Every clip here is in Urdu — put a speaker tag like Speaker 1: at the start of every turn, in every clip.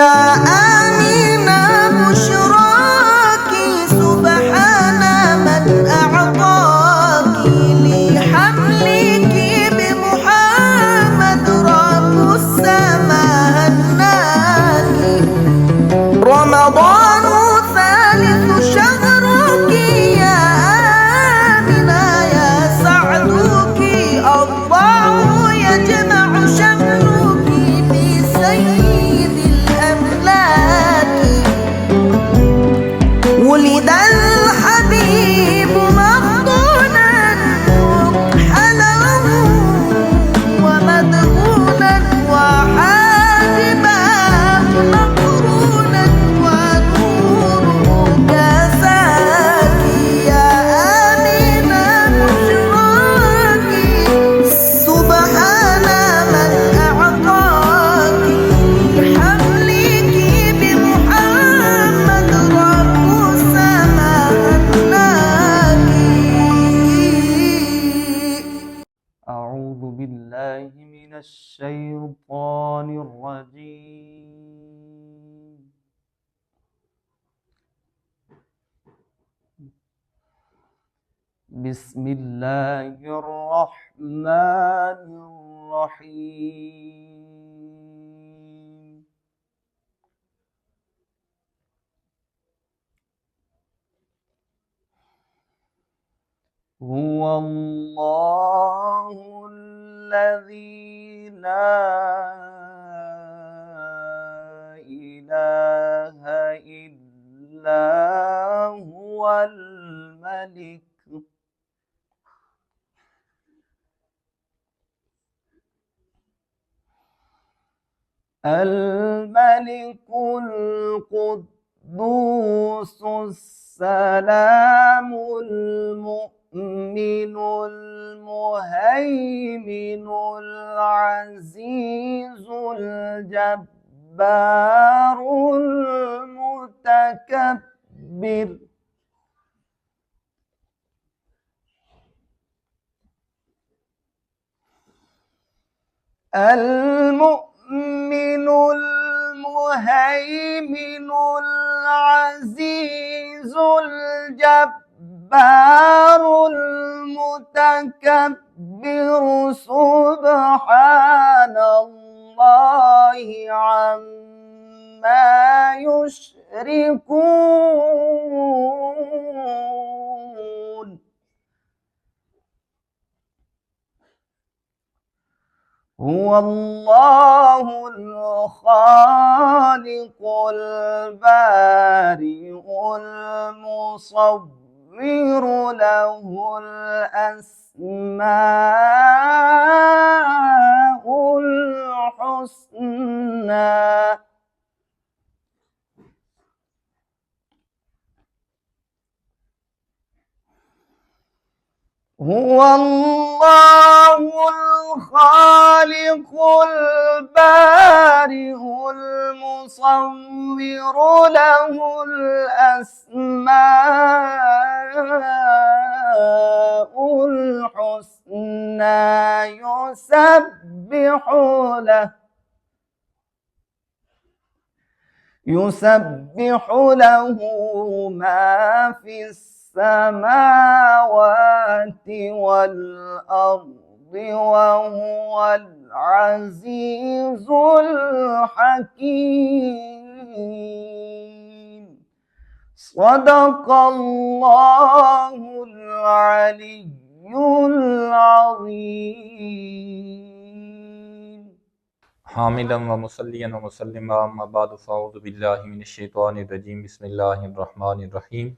Speaker 1: يا آمنة بشراك سبحان من أعطاك لحملك بمحمد رب السماء هناك. رمضان ثالث شهرك يا آمنة يا سعدك الله يجمع شملك بسيد الأملاك. ولد الحبيب مفطونا مكحلا ومدهونا وحاجبا مقرونا ونوره كساك. يا آمنة بشراك سبحان من أعطاك لحملك بمحمد رب السماء هناك.
Speaker 2: أعوذ بالله من الشيطان الرجيم. بسم الله الرحمن الرحيم. هو الله الذي لا إله إلا هو الملك القدوس السلام المؤمن المهيمن العزيز الجبار المتكبر. المؤمن المهيمن العزيز الجبار المتكبر سبحان الله عما يشركون. هو الله الخالق البارئ المصور له الأسماء الحسنى. هو الله الخالق البارئ المصور له الأسماء الحسنى يسبح له ما في السماوات والأرض وهو العزيز الحكيم. صدق الله العلي العظيم. حاملا ومصليا ومسلما أما بعد فأعوذ بالله من الشيطان الرجيم. بسم الله الرحمن الرحيم.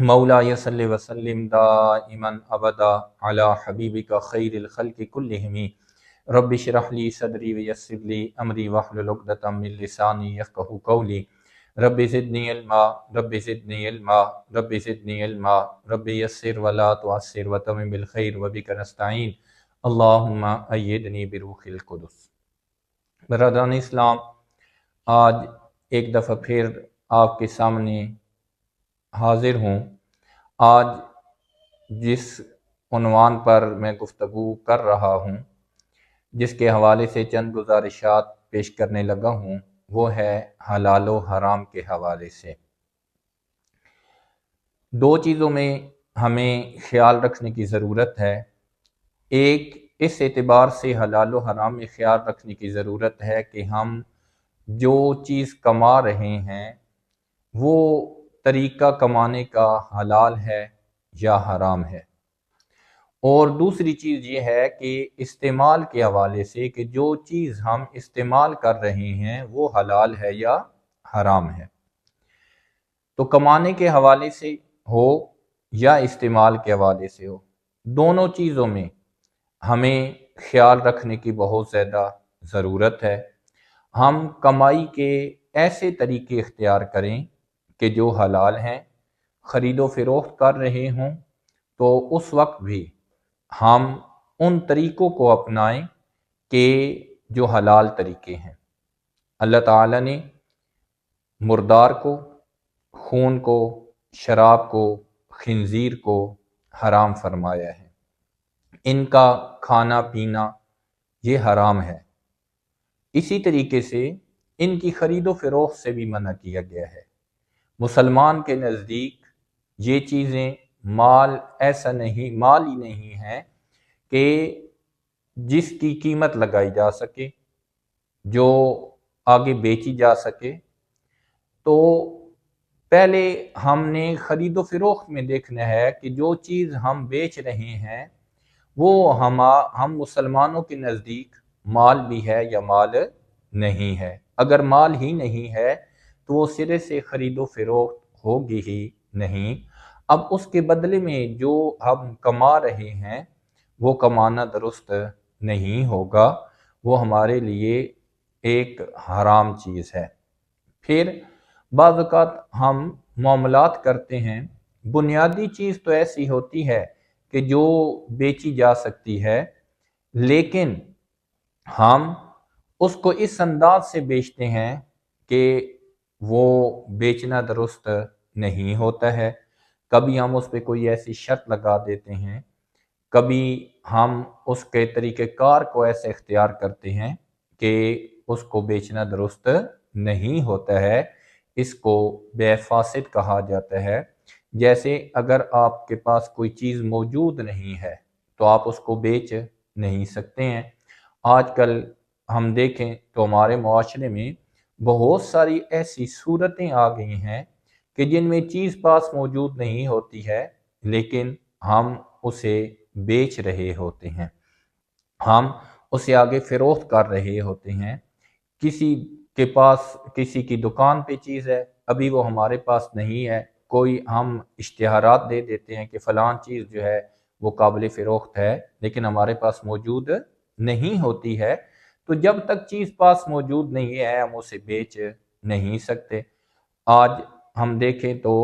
Speaker 2: مولا صلی وسلم دائما ابدا علی حبیبک خیر الخلق کلہم رب اشرح لی صدری ویسر لی امری واحلل عقدۃ من لسانی یفقہوا قولی رب زدنی علما رب زدنی علما رب زدنی علما رب یسر ولا تعسر وتمم بالخیر وبک نستعین اللہم ایدنی بروح القدس۔ برادران اسلام، آج ایک دفعہ پھر آپ کے سامنے حاضر ہوں۔ آج جس عنوان پر میں گفتگو کر رہا ہوں، جس کے حوالے سے چند گزارشات پیش کرنے لگا ہوں، وہ ہے حلال و حرام کے حوالے سے۔ دو چیزوں میں ہمیں خیال رکھنے کی ضرورت ہے۔ ایک، اس اعتبار سے حلال و حرام میں خیال رکھنے کی ضرورت ہے کہ ہم جو چیز کما رہے ہیں وہ طریقہ کمانے کا حلال ہے یا حرام ہے، اور دوسری چیز یہ ہے کہ استعمال کے حوالے سے کہ جو چیز ہم استعمال کر رہے ہیں وہ حلال ہے یا حرام ہے۔ تو کمانے کے حوالے سے ہو یا استعمال کے حوالے سے ہو، دونوں چیزوں میں ہمیں خیال رکھنے کی بہت زیادہ ضرورت ہے۔ ہم کمائی کے ایسے طریقے اختیار کریں کہ جو حلال ہیں، خرید و فروخت کر رہے ہوں تو اس وقت بھی ہم ان طریقوں کو اپنائیں کہ جو حلال طریقے ہیں۔ اللہ تعالیٰ نے مردار کو، خون کو، شراب کو، خنزیر کو حرام فرمایا ہے۔ ان کا کھانا پینا یہ حرام ہے۔ اسی طریقے سے ان کی خرید و فروخت سے بھی منع کیا گیا ہے۔ مسلمان کے نزدیک یہ چیزیں مال ایسا نہیں، مال ہی نہیں ہے کہ جس کی قیمت لگائی جا سکے، جو آگے بیچی جا سکے۔ تو پہلے ہم نے خرید و فروخت میں دیکھنا ہے کہ جو چیز ہم بیچ رہے ہیں وہ ہم مسلمانوں کے نزدیک مال بھی ہے یا مال نہیں ہے۔ اگر مال ہی نہیں ہے تو وہ سرے سے خرید و فروخت ہوگی ہی نہیں۔ اب اس کے بدلے میں جو ہم کما رہے ہیں وہ کمانا درست نہیں ہوگا، وہ ہمارے لیے ایک حرام چیز ہے۔ پھر بعض اوقات ہم معاملات کرتے ہیں، بنیادی چیز تو ایسی ہوتی ہے کہ جو بیچی جا سکتی ہے، لیکن ہم اس کو اس انداز سے بیچتے ہیں کہ وہ بیچنا درست نہیں ہوتا ہے۔ کبھی ہم اس پہ کوئی ایسی شرط لگا دیتے ہیں، کبھی ہم اس کے طریقہ کار کو ایسے اختیار کرتے ہیں کہ اس کو بیچنا درست نہیں ہوتا ہے۔ اس کو بے فاسد کہا جاتا ہے۔ جیسے اگر آپ کے پاس کوئی چیز موجود نہیں ہے تو آپ اس کو بیچ نہیں سکتے ہیں۔ آج کل ہم دیکھیں تو ہمارے معاشرے میں بہت ساری ایسی صورتیں آ گئی ہیں کہ جن میں چیز پاس موجود نہیں ہوتی ہے لیکن ہم اسے بیچ رہے ہوتے ہیں، ہم اسے آگے فروخت کر رہے ہوتے ہیں۔ کسی کے پاس کسی کی دکان پہ چیز ہے، ابھی وہ ہمارے پاس نہیں ہے، کوئی ہم اشتہارات دے دیتے ہیں کہ فلان چیز جو ہے وہ قابل فروخت ہے لیکن ہمارے پاس موجود نہیں ہوتی ہے۔ تو جب تک چیز پاس موجود نہیں ہے ہم اسے بیچ نہیں سکتے۔ آج ہم دیکھیں تو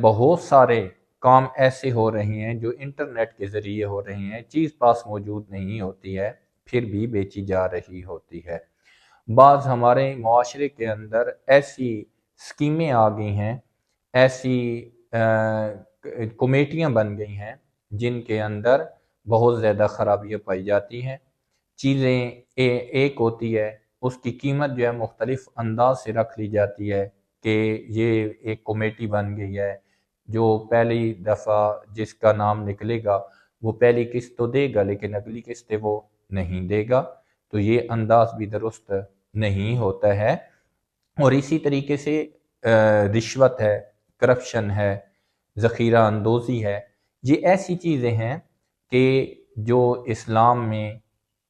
Speaker 2: بہت سارے کام ایسے ہو رہے ہیں جو انٹرنیٹ کے ذریعے ہو رہے ہیں، چیز پاس موجود نہیں ہوتی ہے پھر بھی بیچی جا رہی ہوتی ہے۔ بعض ہمارے معاشرے کے اندر ایسی اسکیمیں آ گئی ہیں، ایسی کمیٹیاں بن گئی ہیں جن کے اندر بہت زیادہ خرابیاں پائی جاتی ہیں۔ چیزیں ایک ہوتی ہے، اس کی قیمت جو ہے مختلف انداز سے رکھ لی جاتی ہے کہ یہ ایک کمیٹی بن گئی ہے، جو پہلی دفعہ جس کا نام نکلے گا وہ پہلی قسط تو دے گا لیکن اگلی قسط وہ نہیں دے گا۔ تو یہ انداز بھی درست نہیں ہوتا ہے۔ اور اسی طریقے سے رشوت ہے، کرپشن ہے، ذخیرہ اندوزی ہے، یہ ایسی چیزیں ہیں کہ جو اسلام میں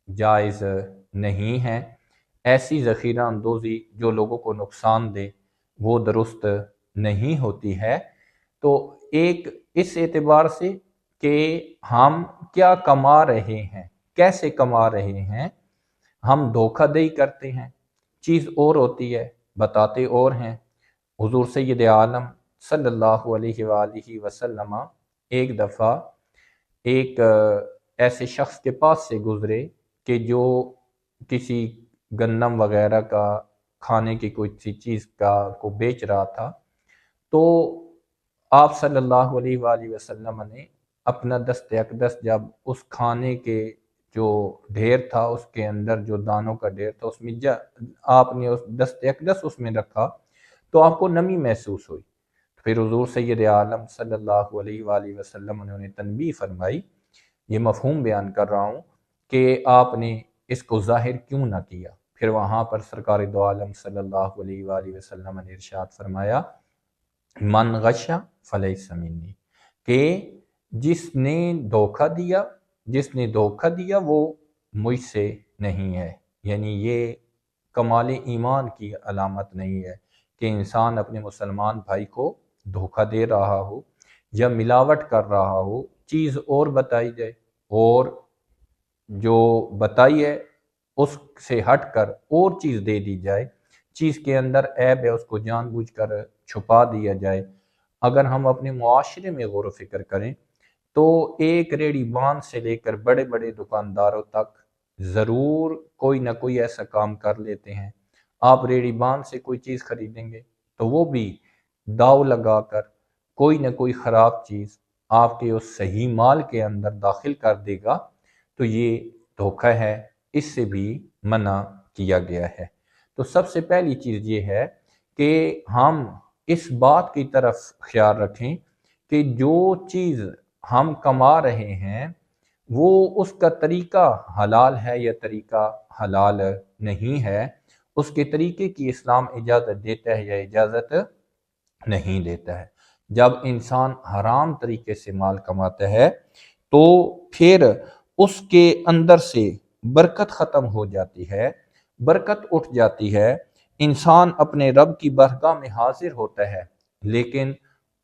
Speaker 2: جائز نہیں ہے۔ ایسی ذخیرہ اندوزی جو لوگوں کو نقصان دے وہ درست نہیں ہوتی ہے۔ تو ایک اس اعتبار سے کہ ہم کیا کما رہے ہیں، کیسے کما رہے ہیں۔ ہم دھوکہ دہی کرتے ہیں، چیز اور ہوتی ہے، بتاتے اور ہیں۔ حضور سید عالم صلی اللہ علیہ وآلہ وسلم ایک دفعہ ایک ایسے شخص کے پاس سے گزرے کہ جو کسی گندم وغیرہ کا کھانے کی کوئی سی چیز کو بیچ رہا تھا، تو آپ صلی اللہ علیہ وآلہ وسلم نے اپنا دست اقدس جب اس کھانے کے جو ڈھیر تھا، اس کے اندر جو دانوں کا ڈھیر تھا، اس میں آپ نے اس دست اقدس اس میں رکھا تو آپ کو نمی محسوس ہوئی۔ پھر حضور سید عالم صلی اللہ علیہ وآلہ وسلم نے انہیں تنبیہ فرمائی، یہ مفہوم بیان کر رہا ہوں کہ آپ نے اس کو ظاہر کیوں نہ کیا۔ پھر وہاں پر سرکار دو عالم صلی اللہ علیہ وآلہ وسلم نے ارشاد فرمایا، من غش فلیس منی، کہ جس نے دھوکہ دیا وہ مجھ سے نہیں ہے۔ یعنی یہ کمال ایمان کی علامت نہیں ہے کہ انسان اپنے مسلمان بھائی کو دھوکہ دے رہا ہو یا ملاوٹ کر رہا ہو، چیز اور بتائی جائے اور جو بتائی ہے اس سے ہٹ کر اور چیز دے دی جائے، چیز کے اندر عیب ہے اس کو جان بوجھ کر چھپا دیا جائے۔ اگر ہم اپنے معاشرے میں غور و فکر کریں تو ایک ریڑھی بان سے لے کر بڑے بڑے دکانداروں تک ضرور کوئی نہ کوئی ایسا کام کر لیتے ہیں۔ آپ ریڑھی بان سے کوئی چیز خریدیں گے تو وہ بھی داؤ لگا کر کوئی نہ کوئی خراب چیز آپ کے اس صحیح مال کے اندر داخل کر دے گا، تو یہ دھوکہ ہے، اس سے بھی منع کیا گیا ہے۔ تو سب سے پہلی چیز یہ ہے کہ ہم اس بات کی طرف خیال رکھیں کہ جو چیز ہم کما رہے ہیں وہ اس کا طریقہ حلال ہے یا طریقہ حلال نہیں ہے، اس کے طریقے کی اسلام اجازت دیتا ہے یا اجازت نہیں دیتا ہے۔ جب انسان حرام طریقے سے مال کماتا ہے تو پھر اس کے اندر سے برکت ختم ہو جاتی ہے، برکت اٹھ جاتی ہے۔ انسان اپنے رب کی بارگاہ میں حاضر ہوتا ہے لیکن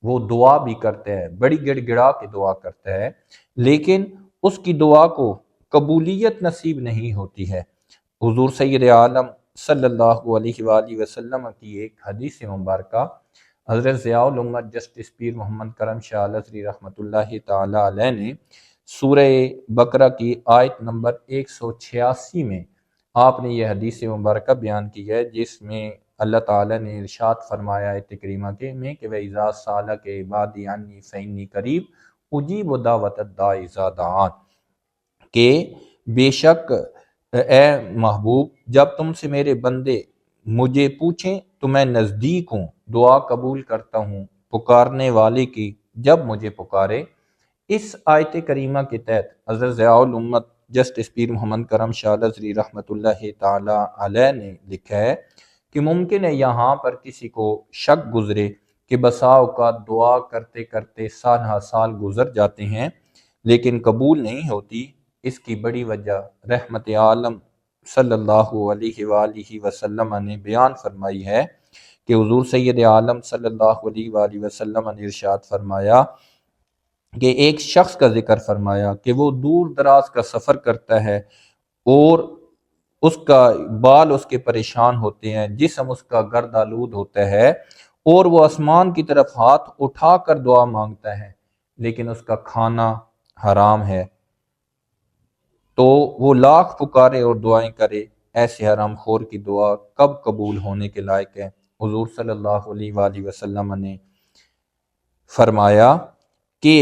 Speaker 2: وہ دعا بھی کرتا ہے، بڑی گڑ گڑا کے دعا کرتا ہے، لیکن اس کی دعا کو قبولیت نصیب نہیں ہوتی ہے۔ حضور سید عالم صلی اللہ علیہ وآلہ وسلم کی ایک حدیث مبارکہ حضرت ضیاء الامت جسٹس پیر محمد کرم شاہ الازہری رحمۃ اللہ تعالی علیہ نے سورہ بقرہ کی آیت نمبر 186 میں آپ نے یہ حدیث مبارکہ بیان کی ہے، جس میں اللہ تعالیٰ نے ارشاد فرمایا ہے تکریمہ کے میں کہ وَإِذَا سَأَلَكَ عِبَادِي عَنِّي فَإِنِّي قَرِيبٌ أُجِيبُ دَعْوَةَ الدَّاعِ إِذَا دَعَانِ، کہ بے شک اے محبوب جب تم سے میرے بندے مجھے پوچھیں تو میں نزدیک ہوں، دعا قبول کرتا ہوں پکارنے والے کی جب مجھے پکارے۔ اس آیت کریمہ کے تحت حضرت ضیاء الامت جسٹس پیر محمد کرم شاہ الازہری رحمۃ اللہ تعالی علیہ نے لکھا ہے کہ ممکن ہے یہاں پر کسی کو شک گزرے کہ بسا اوقات دعا کرتے کرتے سال ہا سال گزر جاتے ہیں لیکن قبول نہیں ہوتی۔ اس کی بڑی وجہ رحمت عالم صلی اللہ علیہ وآلہ وسلم نے بیان فرمائی ہے کہ حضور سید عالم صلی اللہ علیہ وآلہ وسلم نے ارشاد فرمایا کہ ایک شخص کا ذکر فرمایا کہ وہ دور دراز کا سفر کرتا ہے اور اس کا بال اس کے پریشان ہوتے ہیں، جسم اس کا گرد آلود ہوتا ہے اور وہ آسمان کی طرف ہاتھ اٹھا کر دعا مانگتا ہے لیکن اس کا کھانا حرام ہے، تو وہ لاکھ پکارے اور دعائیں کرے، ایسے حرام خور کی دعا کب قبول ہونے کے لائق ہے؟ حضور صلی اللہ علیہ وآلہ وسلم نے فرمایا کہ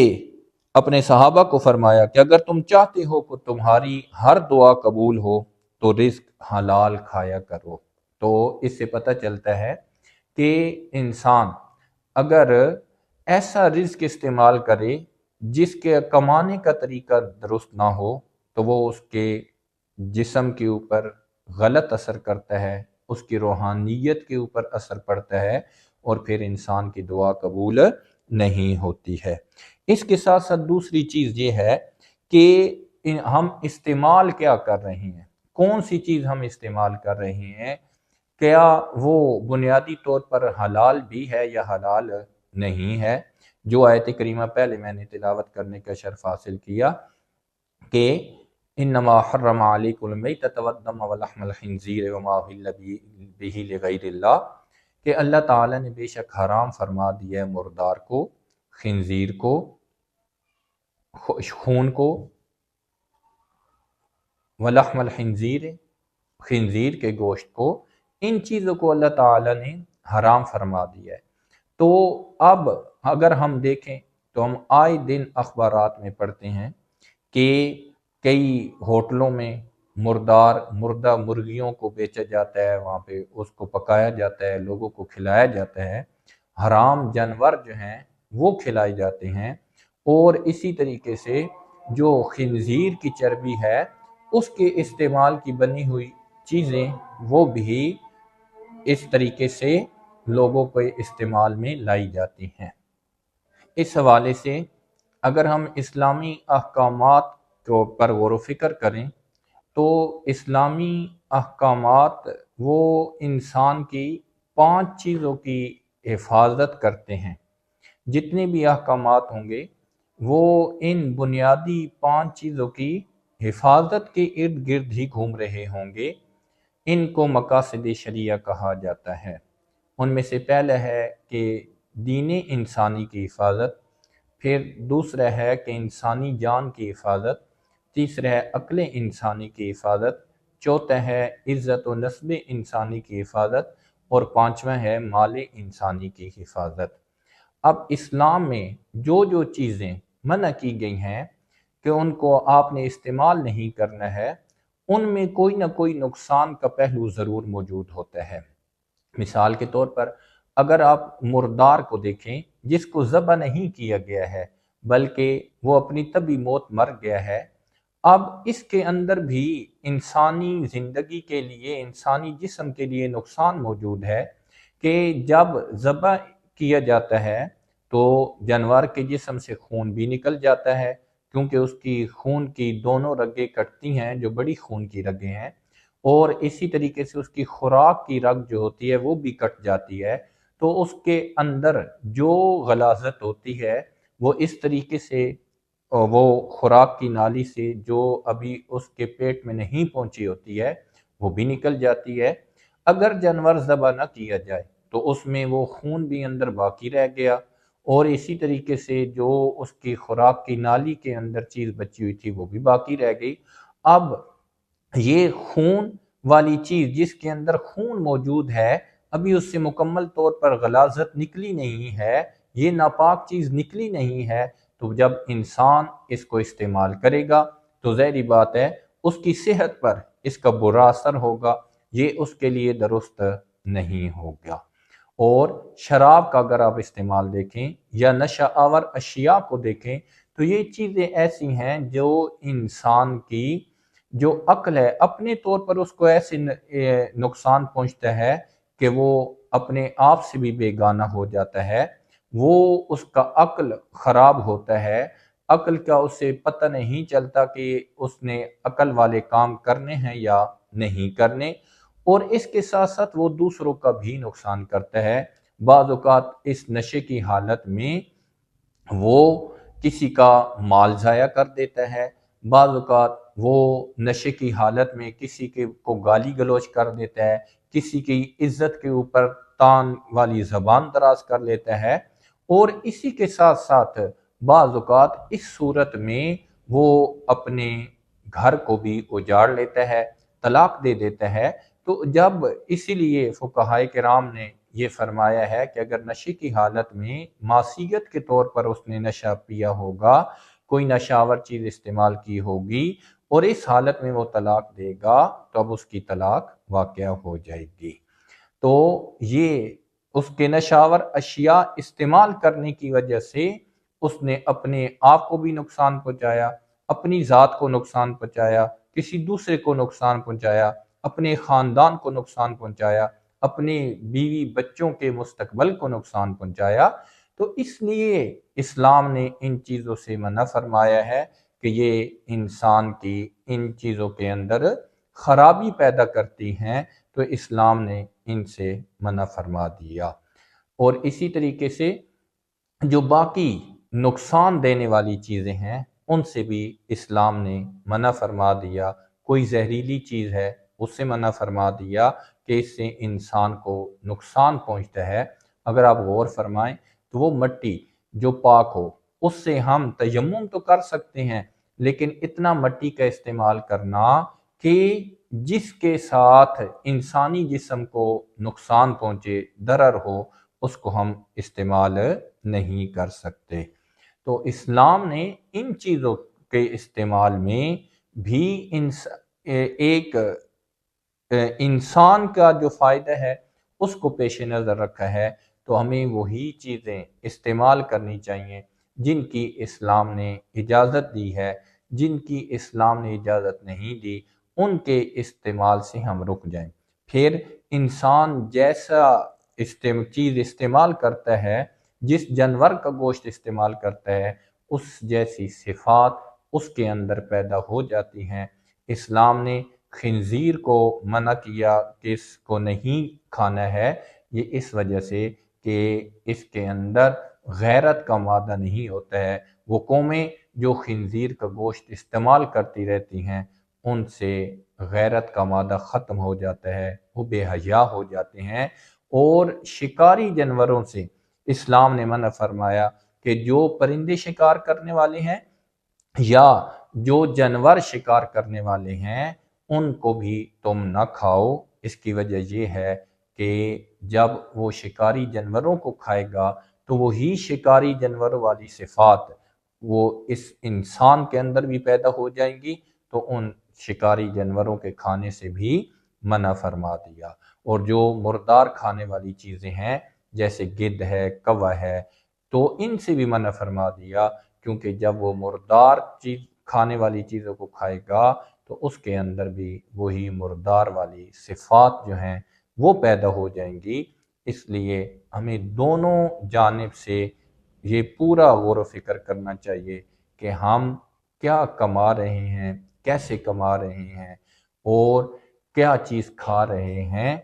Speaker 2: اپنے صحابہ کو فرمایا کہ اگر تم چاہتے ہو کہ تمہاری ہر دعا قبول ہو تو رزق حلال کھایا کرو۔ تو اس سے پتہ چلتا ہے کہ انسان اگر ایسا رزق استعمال کرے جس کے کمانے کا طریقہ درست نہ ہو تو وہ اس کے جسم کے اوپر غلط اثر کرتا ہے، اس کی روحانیت کے اوپر اثر پڑتا ہے اور پھر انسان کی دعا قبول نہیں ہوتی ہے۔ اس کے ساتھ ساتھ دوسری چیز یہ ہے کہ ہم استعمال کیا کر رہے ہیں، کون سی چیز ہم استعمال کر رہے ہیں، کیا وہ بنیادی طور پر حلال بھی ہے یا حلال نہیں ہے۔ جو آیت کریمہ پہلے میں نے تلاوت کرنے کا شرف حاصل کیا کہ انما حرم علیکم المیتۃ والدم ولحم الخنزیر وما اہل بہ لغیر اللہ، کہ اللہ تعالیٰ نے بے شک حرام فرما دیا ہے مردار کو، خنزیر کو، خون کو، ولحم الخنزیر، خنزیر کے گوشت کو، ان چیزوں کو اللہ تعالیٰ نے حرام فرما دیا ہے۔ تو اب اگر ہم دیکھیں تو ہم آئے دن اخبارات میں پڑھتے ہیں کہ کئی ہوٹلوں میں مردہ مرغیوں کو بیچا جاتا ہے، وہاں پہ اس کو پکایا جاتا ہے، لوگوں کو کھلایا جاتا ہے، حرام جانور جو ہیں وہ کھلائے جاتے ہیں۔ اور اسی طریقے سے جو خنزیر کی چربی ہے اس کے استعمال کی بنی ہوئی چیزیں وہ بھی اس طریقے سے لوگوں کو استعمال میں لائی جاتی ہیں۔ اس حوالے سے اگر ہم اسلامی احکامات کو پر غور و فکر کریں تو اسلامی احکامات وہ انسان کی 5 چیزوں کی حفاظت کرتے ہیں۔ جتنے بھی احکامات ہوں گے وہ ان بنیادی 5 چیزوں کی حفاظت کے ارد گرد ہی گھوم رہے ہوں گے۔ ان کو مقاصد شریعہ کہا جاتا ہے۔ ان میں سے پہلا ہے کہ دین انسانی کی حفاظت، پھر دوسرا ہے کہ انسانی جان کی حفاظت، تیسرا ہے عقل انسانی کی حفاظت، چوتھا ہے عزت و نسب انسانی کی حفاظت، اور 5واں ہے مال انسانی کی حفاظت۔ اب اسلام میں جو چیزیں منع کی گئی ہیں کہ ان کو آپ نے استعمال نہیں کرنا ہے، ان میں کوئی نہ کوئی نقصان کا پہلو ضرور موجود ہوتا ہے۔ مثال کے طور پر اگر آپ مردار کو دیکھیں جس کو ذبح نہیں کیا گیا ہے بلکہ وہ اپنی طبعی موت مر گیا ہے، اب اس کے اندر بھی انسانی زندگی کے لیے، انسانی جسم کے لیے نقصان موجود ہے کہ جب ذبح کیا جاتا ہے تو جانور کے جسم سے خون بھی نکل جاتا ہے، کیونکہ اس کی خون کی دونوں رگیں کٹتی ہیں جو بڑی خون کی رگیں ہیں، اور اسی طریقے سے اس کی خوراک کی رگ جو ہوتی ہے وہ بھی کٹ جاتی ہے، تو اس کے اندر جو غلاظت ہوتی ہے وہ اس طریقے سے وہ خوراک کی نالی سے جو ابھی اس کے پیٹ میں نہیں پہنچی ہوتی ہے وہ بھی نکل جاتی ہے۔ اگر جانور ذبح نہ کیا جائے تو اس میں وہ خون بھی اندر باقی رہ گیا، اور اسی طریقے سے جو اس کی خوراک کی نالی کے اندر چیز بچی ہوئی تھی وہ بھی باقی رہ گئی۔ اب یہ خون والی چیز جس کے اندر خون موجود ہے ابھی اس سے مکمل طور پر غلاظت نکلی نہیں ہے، یہ ناپاک چیز نکلی نہیں ہے، تو جب انسان اس کو استعمال کرے گا تو ظاہری بات ہے اس کی صحت پر اس کا برا اثر ہوگا، یہ اس کے لیے درست نہیں ہوگا۔ اور شراب کا اگر آپ استعمال دیکھیں یا نشہ آور اشیاء کو دیکھیں تو یہ چیزیں ایسی ہیں جو انسان کی جو عقل ہے اپنے طور پر اس کو ایسے نقصان پہنچتا ہے کہ وہ اپنے آپ سے بھی بیگانہ ہو جاتا ہے، وہ اس کا عقل خراب ہوتا ہے، عقل کا اسے پتہ نہیں چلتا کہ اس نے عقل والے کام کرنے ہیں یا نہیں کرنے، اور اس کے ساتھ ساتھ وہ دوسروں کا بھی نقصان کرتا ہے۔ بعض اوقات اس نشے کی حالت میں وہ کسی کا مال ضائع کر دیتا ہے، بعض اوقات وہ نشے کی حالت میں کسی کو گالی گلوچ کر دیتا ہے، کسی کی عزت کے اوپر تان والی زبان دراز کر لیتا ہے، اور اسی کے ساتھ ساتھ بعض اوقات اس صورت میں وہ اپنے گھر کو بھی اجاڑ لیتا ہے، طلاق دے دیتا ہے۔ تو جب اسی لیے فقہائے کرام نے یہ فرمایا ہے کہ اگر نشے کی حالت میں معصیت کے طور پر اس نے نشہ پیا ہوگا، کوئی نشہ آور چیز استعمال کی ہوگی اور اس حالت میں وہ طلاق دے گا تو اب اس کی طلاق واقع ہو جائے گی۔ تو یہ اس کے نشہ آور اشیاء استعمال کرنے کی وجہ سے اس نے اپنے آپ کو بھی نقصان پہنچایا، اپنی ذات کو نقصان پہنچایا، کسی دوسرے کو نقصان پہنچایا، اپنے خاندان کو نقصان پہنچایا، اپنے بیوی بچوں کے مستقبل کو نقصان پہنچایا۔ تو اس لیے اسلام نے ان چیزوں سے منع فرمایا ہے کہ یہ انسان کی ان چیزوں کے اندر خرابی پیدا کرتی ہیں، تو اسلام نے ان سے منع فرما دیا۔ اور اسی طریقے سے جو باقی نقصان دینے والی چیزیں ہیں ان سے بھی اسلام نے منع فرما دیا۔ کوئی زہریلی چیز ہے اس سے منع فرما دیا کہ اس سے انسان کو نقصان پہنچتا ہے۔ اگر آپ غور فرمائیں تو وہ مٹی جو پاک ہو اس سے ہم تیمم تو کر سکتے ہیں، لیکن اتنا مٹی کا استعمال کرنا کہ جس کے ساتھ انسانی جسم کو نقصان پہنچے، ضرر ہو، اس کو ہم استعمال نہیں کر سکتے۔ تو اسلام نے ان چیزوں کے استعمال میں بھی ایک انسان کا جو فائدہ ہے اس کو پیش نظر رکھا ہے۔ تو ہمیں وہی چیزیں استعمال کرنی چاہیے جن کی اسلام نے اجازت دی ہے۔ جن کی اسلام نے اجازت نہیں دی ان کے استعمال سے ہم رک جائیں۔ پھر انسان جیسا چیز استعمال کرتا ہے، جس جانور کا گوشت استعمال کرتا ہے، اس جیسی صفات اس کے اندر پیدا ہو جاتی ہیں۔ اسلام نے خنزیر کو منع کیا کہ اس کو نہیں کھانا ہے، یہ اس وجہ سے کہ اس کے اندر غیرت کا مادہ نہیں ہوتا ہے۔ وہ قومیں جو خنزیر کا گوشت استعمال کرتی رہتی ہیں ان سے غیرت کا مادہ ختم ہو جاتا ہے، وہ بے حیا ہو جاتے ہیں۔ اور شکاری جانوروں سے اسلام نے منع فرمایا کہ جو پرندے شکار کرنے والے ہیں یا جو جانور شکار کرنے والے ہیں ان کو بھی تم نہ کھاؤ۔ اس کی وجہ یہ ہے کہ جب وہ شکاری جانوروں کو کھائے گا تو وہی شکاری جانوروں والی صفات وہ اس انسان کے اندر بھی پیدا ہو جائیں گی، تو ان شکاری جانوروں کے کھانے سے بھی منع فرما دیا۔ اور جو مردار کھانے والی چیزیں ہیں جیسے گدھ ہے، کوا ہے، تو ان سے بھی منع فرما دیا، کیونکہ جب وہ مردار چیز کھانے والی چیزوں کو کھائے گا تو اس کے اندر بھی وہی مردار والی صفات جو ہیں وہ پیدا ہو جائیں گی۔ اس لیے ہمیں دونوں جانب سے یہ پورا غور و فکر کرنا چاہیے کہ ہم کیا کما رہے ہیں، کیسے کما رہے ہیں، اور کیا چیز کھا رہے ہیں،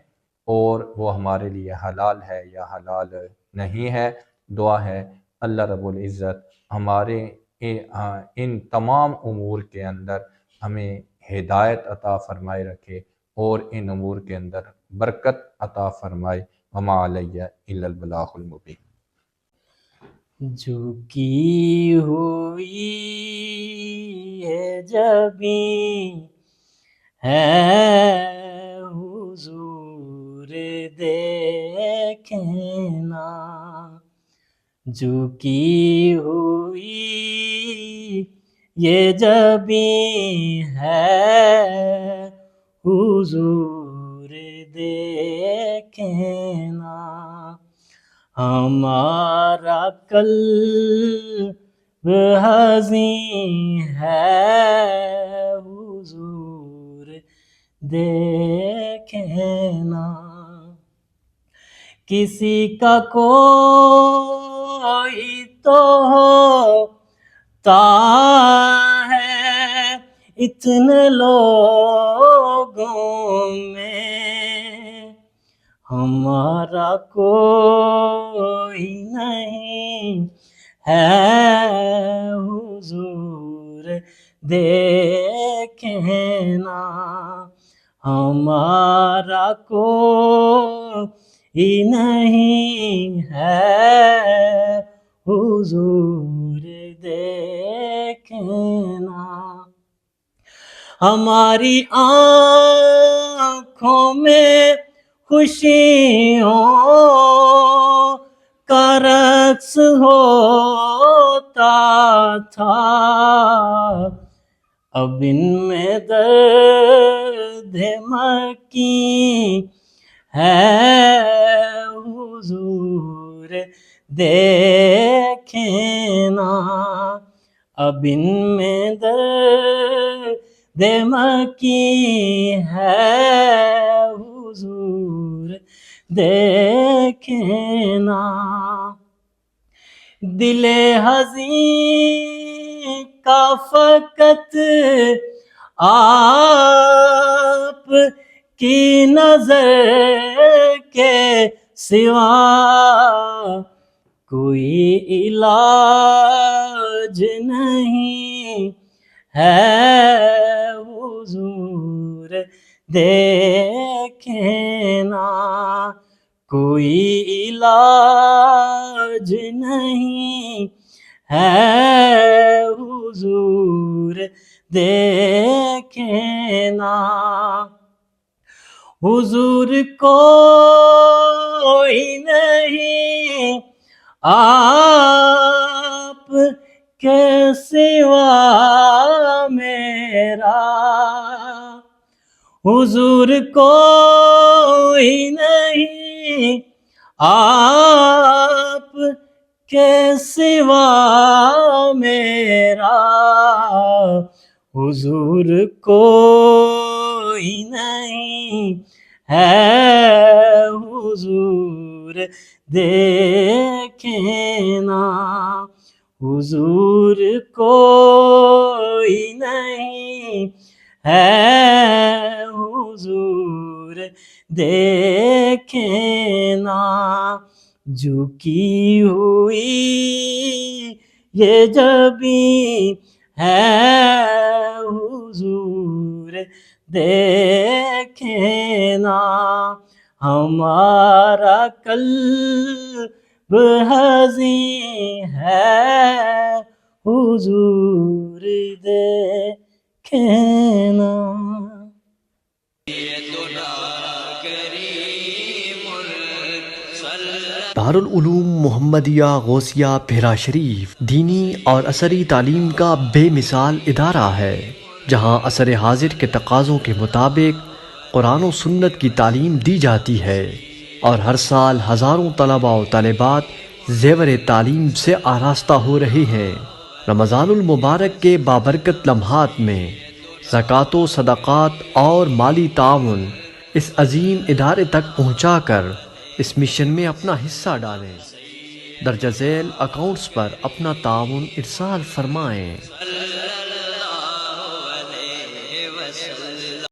Speaker 2: اور وہ ہمارے لیے حلال ہے یا حلال نہیں ہے۔ دعا ہے اللہ رب العزت ہمارے ان تمام امور کے اندر ہمیں ہدایت عطا فرمائے رکھے اور ان امور کے اندر برکت عطا فرمائے۔ وما علیہ الا البلاغ المبین۔
Speaker 3: جھکی ہوئی ہے جبیں ہے حضور دیکھنا، جھکی ہوئی یہ جبیں ہے حضور دیکھنا، ہمارا قلب حزین ہے حضور دیکھنا، کسی کا کوئی تو ہوتا ہے اتنے لوگوں میں، ہمارا کوئی نہیں ہے حضور دیکھنا، ہمارا کوئی نہیں ہے حضور دیکھنا، ہماری آنکھوں میں خوشیوں کا رقص ہوتا تھا، اب ان میں درد مکی ہے حضور دیکھنا، اب ان میں درد مکی ہے حضور دیکھنا، دل حزین کا فقط آپ کی نظر کے سوا کوئی علاج نہیں ہے حضور دیکھیں نا، کوئی علاج نہیں ہے حضور دیکھیں نا، حضور کوئی نہیں آپ کے سوا میرا، حضور کوئی نہیں آپ کے سوا میرا، حضور کوئی نہیں ہے حضور دیکھیں نا، حضور کوئی نہیں ہے حضور دیکھیں نا، جھکی ہوئی یہ جبیں ہے حضور دیکھیں نا، ہمارا قلب حزین ہے حضور دیکھیں نا۔
Speaker 4: دارالعلوم محمدیہ غوثیہ بھیرا شریف دینی اور عصری تعلیم کا بے مثال ادارہ ہے، جہاں عصر حاضر کے تقاضوں کے مطابق قرآن و سنت کی تعلیم دی جاتی ہے، اور ہر سال ہزاروں طلباء و طالبات زیور تعلیم سے آراستہ ہو رہے ہیں۔ رمضان المبارک کے بابرکت لمحات میں زکوٰۃ و صدقات اور مالی تعاون اس عظیم ادارے تک پہنچا کر اس مشن میں اپنا حصہ ڈالیں۔ درج ذیل اکاؤنٹس پر اپنا تعاون ارسال فرمائیں۔